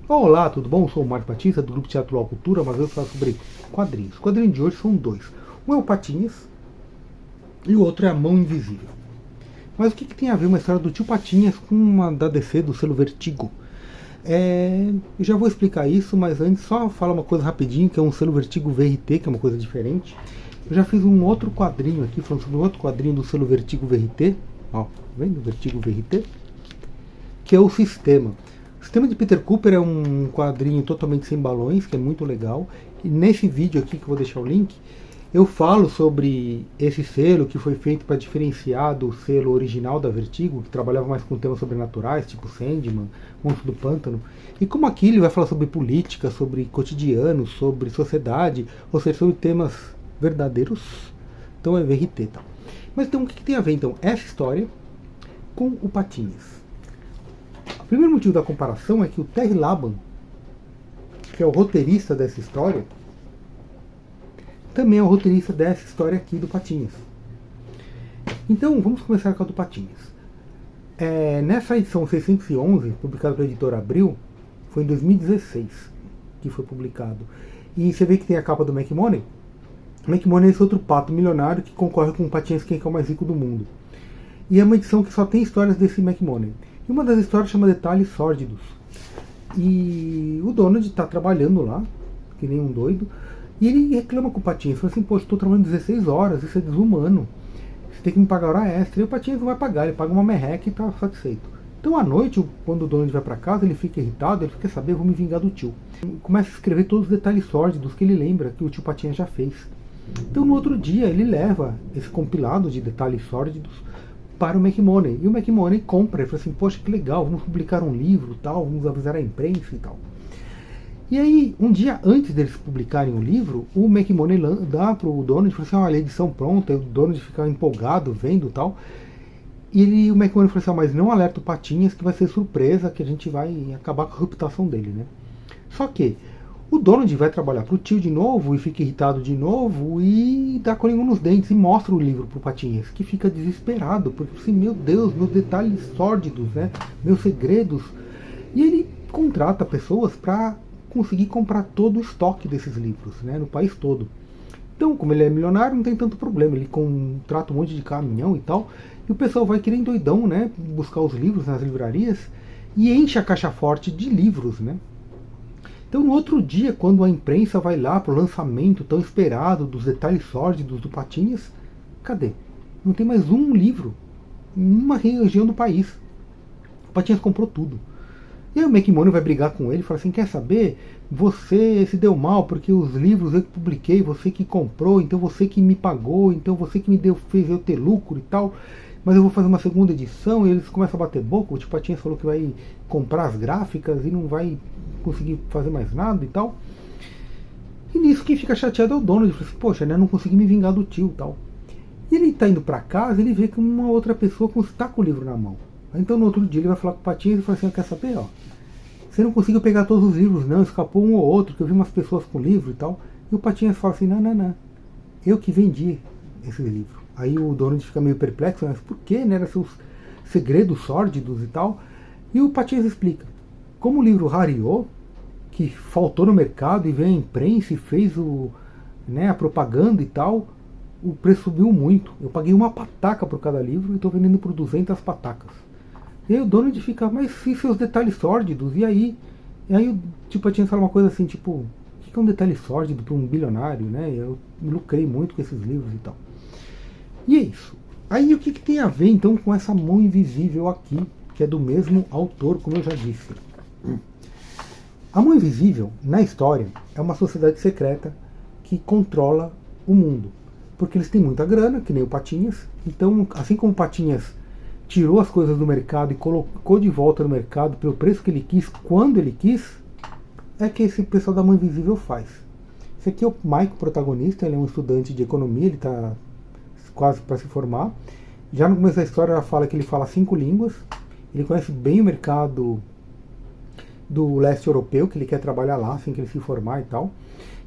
Olá, tudo bom? Eu sou o Mário Batista, do Grupo Teatro Law Cultura, mas eu falo sobre quadrinhos. Os quadrinhos de hoje são dois. Um é o Patinhas e o outro é a Mão Invisível. Mas o que tem a ver uma história do tio Patinhas com uma da DC, do selo Vertigo? Eu já vou explicar isso, mas antes só falar uma coisa rapidinho, que é um selo Vertigo VRT, que é uma coisa diferente. Eu já fiz um outro quadrinho aqui, falando sobre um outro quadrinho do selo Vertigo VRT. Ó, tá vendo? Vertigo VRT. Que é o Sistema. O Sistema de Peter Cooper é um quadrinho totalmente sem balões, que é muito legal. E nesse vídeo aqui, que eu vou deixar o link, eu falo sobre esse selo que foi feito para diferenciar do selo original da Vertigo, que trabalhava mais com temas sobrenaturais, tipo Sandman, Monstro do Pântano. E como aqui ele vai falar sobre política, sobre cotidiano, sobre sociedade, ou seja, sobre temas verdadeiros. Então é VRT, tá? Mas então o que tem a ver então essa história com o Patinhas? O primeiro motivo da comparação é que o Terry Laban, que é o roteirista dessa história, também é o roteirista dessa história aqui do Patinhas. Então, vamos começar com a do Patinhas. Nessa edição 611, publicada pela editora Abril, foi em 2016 que foi publicado. E você vê que tem a capa do McMoney. O McMoney é esse outro pato milionário que concorre com o Patinhas, quem é o mais rico do mundo. E é uma edição que só tem histórias desse McMoney. E uma das histórias chama Detalhes Sórdidos. E o Donald está trabalhando lá, que nem um doido, e ele reclama com o Patinhas, fala assim, poxa, estou trabalhando 16 horas, isso é desumano, você tem que me pagar hora extra. E o Patinhas não vai pagar, ele paga uma merreca e está satisfeito. Então à noite, quando o Donald vai para casa, ele fica irritado, ele quer saber, eu vou me vingar do tio. Começa a escrever todos os detalhes sórdidos que ele lembra que o tio Patinhas já fez. Então no outro dia ele leva esse compilado de detalhes sórdidos para o McMoney. E o McMoney compra, ele fala assim, poxa, que legal, vamos publicar um livro, tal, vamos avisar a imprensa e tal. E aí, um dia antes deles publicarem o livro, o McMoney dá para o Donald e fala assim, olha, a edição pronta, e o Donald fica empolgado, vendo e tal. E o McMoney fala assim, mas não alerta o Patinhas que vai ser surpresa, que a gente vai acabar com a reputação dele, né? Só que o Donald vai trabalhar para o tio de novo e fica irritado de novo e dá com a língua nos dentes e mostra o livro para o Patinhas, que fica desesperado, porque assim, meu Deus, meus detalhes sórdidos, né, meus segredos. E ele contrata pessoas para conseguir comprar todo o estoque desses livros, né, no país todo. Então, como ele é milionário, não tem tanto problema, ele contrata um monte de caminhão e tal, e o pessoal vai querendo doidão, né, buscar os livros nas livrarias e enche a caixa forte de livros, né. Então, no outro dia, quando a imprensa vai lá para o lançamento tão esperado dos detalhes sórdidos do Patinhas, cadê? Não tem mais um livro em uma região do país. O Patinhas comprou tudo. E aí o McMoney vai brigar com ele e fala assim, quer saber? Você se deu mal porque os livros eu que publiquei, você que comprou, então você que me pagou, então você que me deu, fez eu ter lucro e tal, mas eu vou fazer uma segunda edição. E eles começam a bater boca, o tio Patinhas falou que vai comprar as gráficas e não vai conseguir fazer mais nada e tal. E nisso quem fica chateado é o Donald, fala assim, poxa, né, não consegui me vingar do tio e tal. E ele tá indo para casa, ele vê que uma outra pessoa está com o livro na mão. Então no outro dia ele vai falar com o Patinhas e fala assim, quer saber, ó, você não conseguiu pegar todos os livros não, escapou um ou outro, que eu vi umas pessoas com livro e tal. E o Patinhas fala assim, não, eu que vendi esse livro. Aí o Donald fica meio perplexo, mas por que, né, eram seus segredos sórdidos e tal. E o Patinhas explica, como o livro rareou, que faltou no mercado e veio a imprensa e fez a propaganda e tal, o preço subiu muito. Eu paguei uma pataca por cada livro e estou vendendo por 200 patacas. E aí o Donald fica, mas e seus detalhes sórdidos? E aí o tio Patinhas fala uma coisa assim, tipo, o que é um detalhe sórdido para um bilionário, né? Eu lucrei muito com esses livros e tal. E é isso. Aí o que tem a ver então com essa mão invisível aqui, que é do mesmo autor, como eu já disse. A Mão Invisível, na história, é uma sociedade secreta que controla o mundo. Porque eles têm muita grana, que nem o Patinhas. Então, assim como o Patinhas tirou as coisas do mercado e colocou de volta no mercado pelo preço que ele quis, quando ele quis, é que esse pessoal da Mão Invisível faz. Esse aqui é o Mike, o protagonista, ele é um estudante de economia, ele está quase para se formar. Já no começo da história ela fala que ele fala 5 línguas, ele conhece bem o mercado do leste europeu, que ele quer trabalhar lá assim que ele se formar e tal.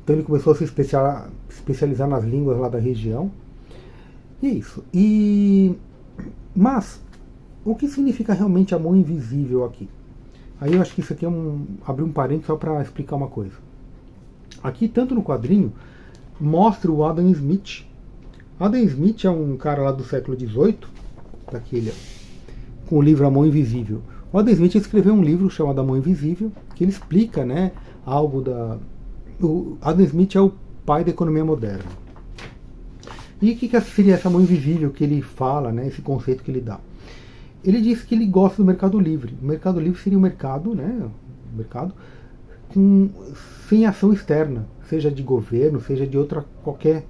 Então ele começou a se especializar nas línguas lá da região. E é isso. Mas o que significa realmente a mão invisível aqui? Aí eu acho que isso aqui é abrir um parênteses só para explicar uma coisa. Aqui, tanto no quadrinho, mostra o Adam Smith. Adam Smith é um cara lá do século XVIII, daquele, com o livro A Mão Invisível. O Adam Smith escreveu um livro chamado A Mão Invisível, que ele explica, né, algo da... O Adam Smith é o pai da economia moderna. E o que seria essa mão invisível que ele fala, né, esse conceito que ele dá? Ele diz que ele gosta do mercado livre. O mercado livre seria um mercado, né, um mercado sem ação externa, seja de governo, seja de qualquer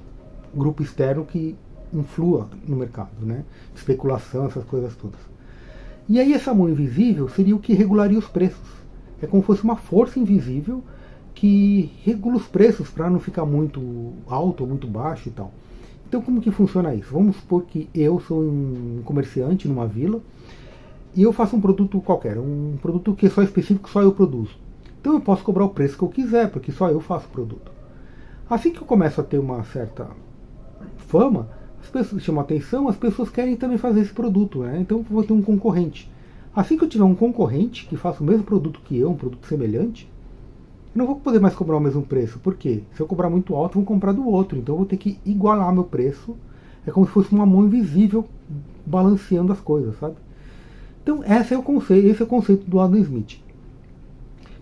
grupo externo que influa no mercado, né, especulação, essas coisas todas. E aí essa mão invisível seria o que regularia os preços. É como se fosse uma força invisível que regula os preços para não ficar muito alto ou muito baixo e tal. Então como que funciona isso? Vamos supor que eu sou um comerciante numa vila e eu faço um produto qualquer, um produto que é só específico, só eu produzo. Então eu posso cobrar o preço que eu quiser, porque só eu faço o produto. Assim que eu começo a ter uma certa fama, as pessoas chamam atenção, as pessoas querem também fazer esse produto, né? Então eu vou ter um concorrente. Assim que eu tiver um concorrente que faça o mesmo produto que eu, um produto semelhante, eu não vou poder mais cobrar o mesmo preço. Por quê? Se eu cobrar muito alto, vão comprar do outro. Então eu vou ter que igualar meu preço. É como se fosse uma mão invisível balanceando as coisas, sabe? Então esse é o conceito do Adam Smith.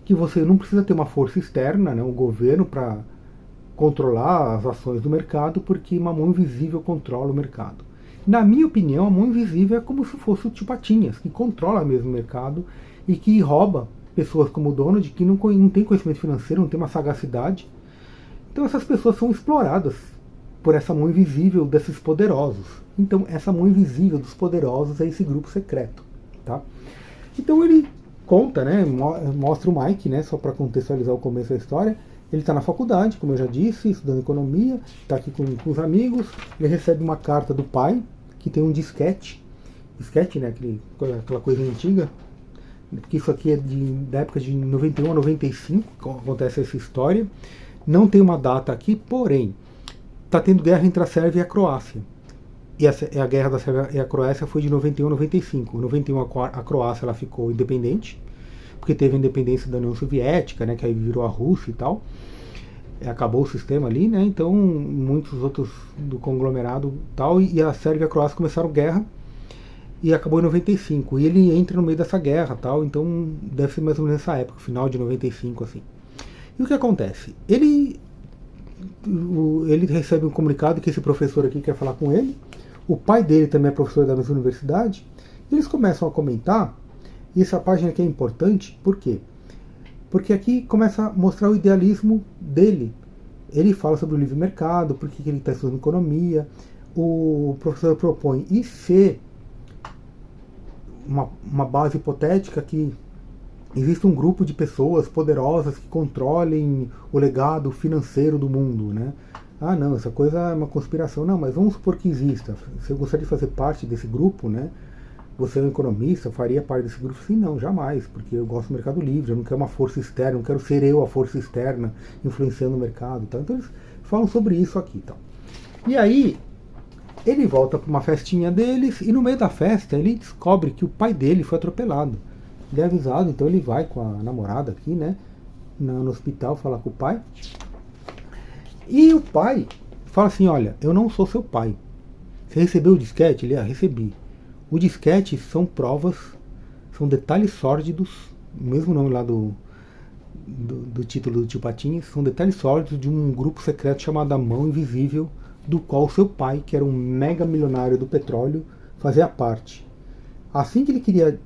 Que você não precisa ter uma força externa, né, um governo, para controlar as ações do mercado, porque uma mão invisível controla o mercado. Na minha opinião, a mão invisível é como se fosse o Tio Patinhas, que controla mesmo o mercado e que rouba pessoas como o Donald, que não tem conhecimento financeiro, não tem uma sagacidade. Então essas pessoas são exploradas por essa mão invisível desses poderosos. Então essa mão invisível dos poderosos é esse grupo secreto. Tá? Então ele conta, né, mostra o Mike, né, só para contextualizar o começo da história. Ele está na faculdade, como eu já disse, estudando economia, está aqui com os amigos, ele recebe uma carta do pai, que tem um disquete, né, aquela coisa antiga, porque isso aqui é da época de 91 a 95, que acontece essa história. Não tem uma data aqui, porém, está tendo guerra entre a Sérvia e a Croácia. E a guerra da Sérvia e a Croácia foi de 91 a 95. Em 91 a Croácia ela ficou independente, porque teve a independência da União Soviética, né, que aí virou a Rússia e tal. Acabou o sistema ali, né, então muitos outros do conglomerado tal, e a Sérvia e a Croácia começaram guerra, e acabou em 95. E ele entra no meio dessa guerra tal, então deve ser mais ou menos nessa época, final de 95, assim. E o que acontece? Ele recebe um comunicado que esse professor aqui quer falar com ele. O pai dele também é professor da mesma universidade. E eles começam a comentar, e essa página aqui é importante, por quê? Porque aqui começa a mostrar o idealismo dele. Ele fala sobre o livre mercado, por que ele está estudando economia. O professor propõe, e se uma base hipotética que existe um grupo de pessoas poderosas que controlem o legado financeiro do mundo, né? Ah, não, essa coisa é uma conspiração. Não, mas vamos supor que exista. Se eu gostaria de fazer parte desse grupo, né? Você é um economista, faria parte desse grupo? Sim, não, jamais, porque eu gosto do mercado livre, eu não quero uma força externa, não quero ser eu a força externa influenciando o mercado. Tá? Então eles falam sobre isso aqui. Tá? E aí, ele volta para uma festinha deles, e no meio da festa ele descobre que o pai dele foi atropelado. Ele é avisado, então ele vai com a namorada aqui, né, no hospital, falar com o pai. E o pai fala assim, olha, eu não sou seu pai. Você recebeu o disquete? Ele, recebi. O disquete são provas, são detalhes sórdidos, o mesmo nome lá do título do Tio Patinhas, são detalhes sórdidos de um grupo secreto chamado A Mão Invisível, do qual seu pai, que era um mega milionário do petróleo, fazia parte. Assim que ele queria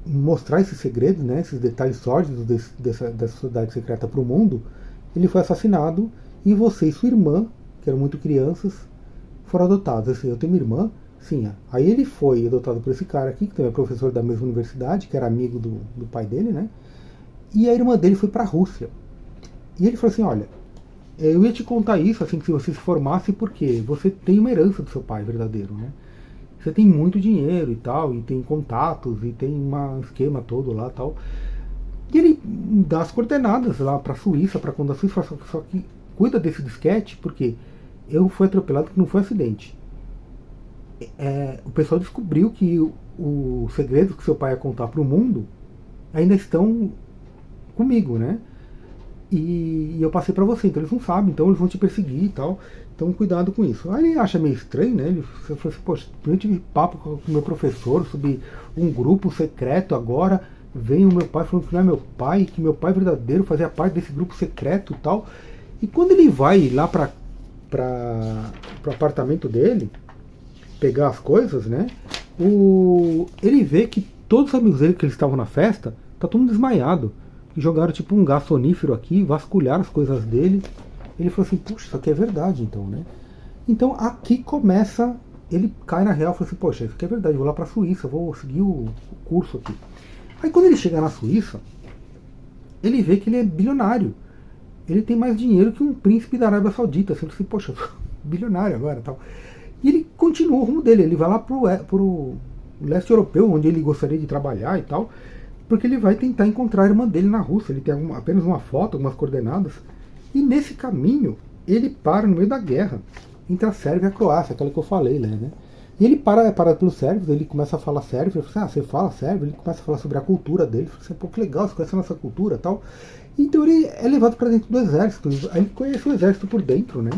mostrar esses segredos, né, esses detalhes sórdidos dessa sociedade secreta para o mundo, ele foi assassinado e você e sua irmã, que eram muito crianças, foram adotados. Assim, eu tenho uma irmã, sim. Aí ele foi adotado por esse cara aqui, que também é professor da mesma universidade, que era amigo do pai dele, né? E a irmã dele foi para a Rússia. E ele falou assim, olha, eu ia te contar isso assim que se você se formasse, porque você tem uma herança do seu pai verdadeiro, né? Você tem muito dinheiro e tal, e tem contatos, e tem um esquema todo lá e tal. E ele dá as coordenadas lá para a Suíça, para quando a Suíça, só que cuida desse disquete, porque eu fui atropelado, que não foi acidente. O pessoal descobriu que o segredo que seu pai ia contar para o mundo ainda estão comigo, né? E eu passei pra você, então eles não sabem, então eles vão te perseguir e tal. Então cuidado com isso. Aí ele acha meio estranho, né? Ele falou assim, poxa, eu tive papo com o meu professor sobre um grupo secreto agora. Vem o meu pai falando que não é meu pai, que meu pai verdadeiro fazia parte desse grupo secreto e tal. E quando ele vai lá pro apartamento dele, pegar as coisas, né? Ele vê que todos os amigos dele que eles estavam na festa, tá todo mundo desmaiado. E jogaram tipo um gás sonífero aqui, vasculharam as coisas dele. Ele falou assim, puxa, isso aqui é verdade então, né? Então aqui começa, ele cai na real e fala assim, poxa, isso aqui é verdade, eu vou lá pra Suíça, vou seguir o curso aqui. Aí quando ele chega na Suíça, ele vê que ele é bilionário. Ele tem mais dinheiro que um príncipe da Arábia Saudita. Assim, assim, poxa, bilionário agora tal. E ele continua o rumo dele, ele vai lá pro leste europeu, onde ele gostaria de trabalhar e tal, porque ele vai tentar encontrar a irmã dele na Rússia. Ele tem apenas uma foto, algumas coordenadas. E nesse caminho, ele para no meio da guerra entre a Sérvia e a Croácia, aquela que eu falei, né? E ele para pelos sérvios, ele começa a falar sérvio, ele fala assim, você fala sérvio? Ele começa a falar sobre a cultura dele, ele fala assim, pô, que legal, você conhece a nossa cultura e tal. Então ele é levado para dentro do exército, aí ele conhece o exército por dentro, né?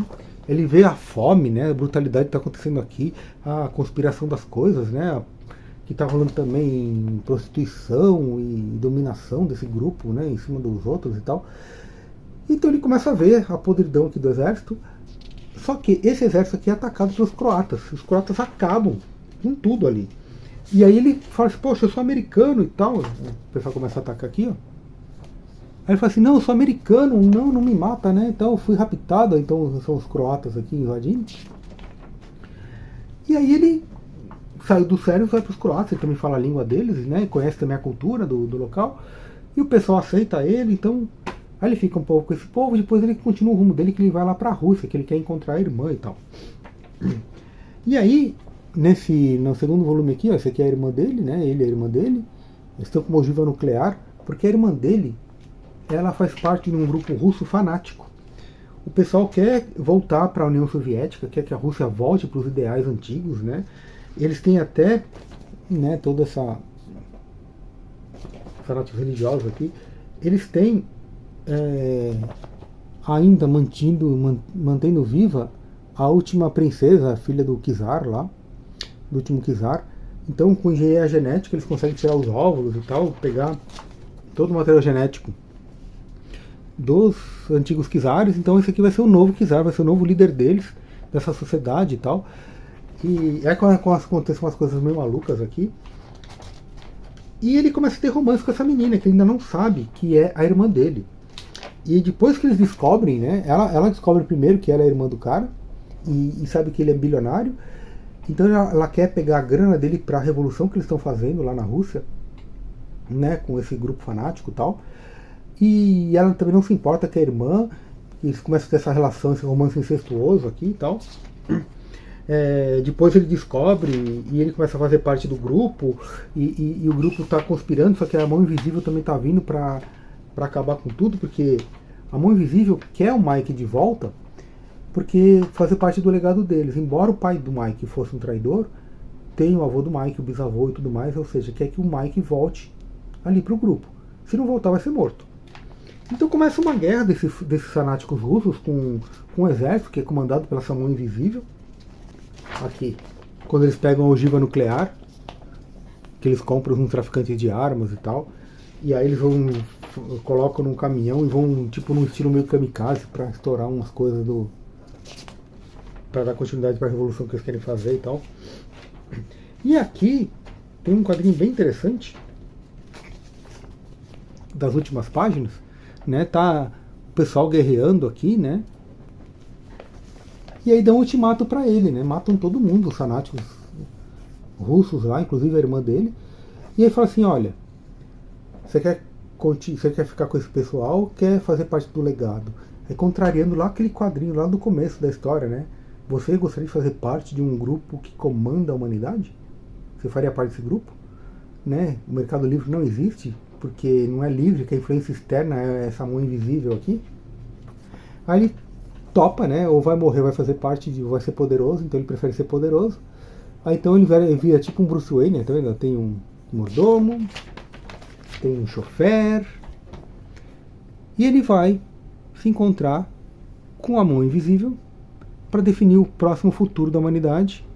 Ele vê a fome, né, a brutalidade que está acontecendo aqui, a conspiração das coisas, né, que está rolando também prostituição e dominação desse grupo, né, em cima dos outros e tal. Então ele começa a ver a podridão aqui do exército. Só que esse exército aqui é atacado pelos croatas. Os croatas acabam com tudo ali. E aí ele fala assim, poxa, eu sou americano e tal. O pessoal começa a atacar aqui, ó. Aí ele fala assim, não, eu sou americano, não me mata, né? Então eu fui raptado, então são os croatas aqui invadindo. E aí ele saiu dos sérvios, vai para os croatas, ele também fala a língua deles, né? Conhece também a cultura do local. E o pessoal aceita ele, então... Aí ele fica um pouco com esse povo, depois ele continua o rumo dele, que ele vai lá pra Rússia, que ele quer encontrar a irmã e tal. E aí, no segundo volume aqui, ó, esse aqui é a irmã dele, né? Ele e a irmã dele. Eles estão com uma ogiva nuclear, porque a irmã dele, ela faz parte de um grupo russo fanático. O pessoal quer voltar para a União Soviética, quer que a Rússia volte para os ideais antigos, né? Eles têm até, né, toda essa fanáticos religiosos aqui. Eles têm ainda mantendo viva a última princesa, a filha do czar lá, do último czar. Então, com engenharia genética, eles conseguem tirar os óvulos e tal, pegar todo o material genético dos antigos czares. Então, esse aqui vai ser o novo czar, vai ser o novo líder deles, dessa sociedade e tal. E aí acontecem umas coisas meio malucas aqui. E ele começa a ter romance com essa menina, que ainda não sabe que é a irmã dele. E depois que eles descobrem, né, ela descobre primeiro que ela é a irmã do cara, e sabe que ele é bilionário, então ela quer pegar a grana dele para a revolução que eles estão fazendo lá na Rússia, né, com esse grupo fanático e tal, e ela também não se importa que a irmã, eles começam a ter essa relação, esse romance incestuoso aqui e tal. Depois ele descobre e ele começa a fazer parte do grupo, e o grupo está conspirando, só que a mão invisível também está vindo para acabar com tudo, porque a mão invisível quer o Mike de volta, porque fazer parte do legado deles. Embora o pai do Mike fosse um traidor, tem o avô do Mike, o bisavô e tudo mais, ou seja, quer que o Mike volte ali para o grupo. Se não voltar, vai ser morto. Então começa uma guerra desses fanáticos russos com um exército que é comandado pela essa mão invisível. Aqui, quando eles pegam a ogiva nuclear, que eles compram uns traficantes de armas e tal, e aí eles colocam num caminhão e vão tipo num estilo meio kamikaze para estourar umas coisas para dar continuidade para a revolução que eles querem fazer e tal. E aqui tem um quadrinho bem interessante das últimas páginas, né? Tá o pessoal guerreando aqui, né? E aí dão um ultimato para ele, né? Matam todo mundo, os fanáticos russos lá, inclusive a irmã dele. E aí fala assim, olha, você quer ficar com esse pessoal, quer fazer parte do legado. É contrariando lá aquele quadrinho lá do começo da história, né? Você gostaria de fazer parte de um grupo que comanda a humanidade? Você faria parte desse grupo? Né? O Mercado Livre não existe, porque não é livre, que a influência externa é essa mão invisível aqui. Aí ele topa, né? Ou vai morrer, vai fazer parte vai ser poderoso, então ele prefere ser poderoso. Aí então ele vira tipo um Bruce Wayne, né? Então ainda tem um mordomo, tem um chofer, e ele vai se encontrar com a mão invisível para definir o próximo futuro da humanidade.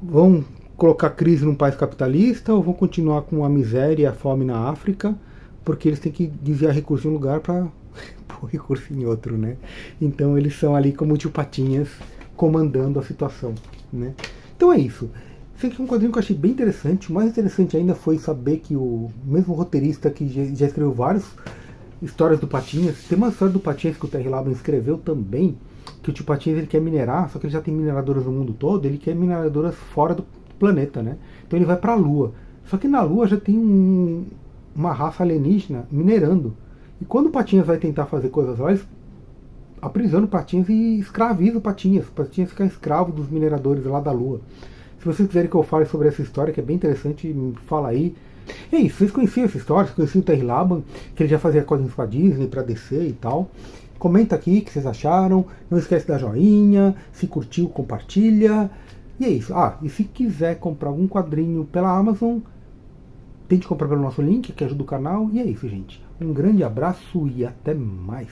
Vão colocar crise num país capitalista ou vão continuar com a miséria e a fome na África, porque eles têm que desviar recursos de um lugar para pôr recurso em outro, né? Então eles são ali como tio Patinhas comandando a situação, né? Então é isso. Esse aqui é um quadrinho que eu achei bem interessante. O mais interessante ainda foi saber que o mesmo roteirista que já escreveu várias histórias do Patinhas, tem uma história do Patinhas que o Terry Laban escreveu também, que o tio Patinhas ele quer minerar, só que ele já tem mineradoras no mundo todo, ele quer mineradoras fora do planeta, né? Então ele vai para a Lua. Só que na Lua já tem uma raça alienígena minerando. E quando o Patinhas vai tentar fazer coisas lá, eles aprisionam o Patinhas e escravizam o Patinhas. O Patinhas fica escravo dos mineradores lá da Lua. Se vocês quiserem que eu fale sobre essa história, que é bem interessante, me fala aí. E é isso, vocês conheciam essa história? Vocês conheciam o Terry Laban, que ele já fazia quadrinhos pra Disney, pra DC e tal. Comenta aqui o que vocês acharam. Não esquece da joinha. Se curtiu, compartilha. E é isso. Ah, e se quiser comprar algum quadrinho pela Amazon, tente comprar pelo nosso link, que ajuda o canal. E é isso, gente. Um grande abraço e até mais.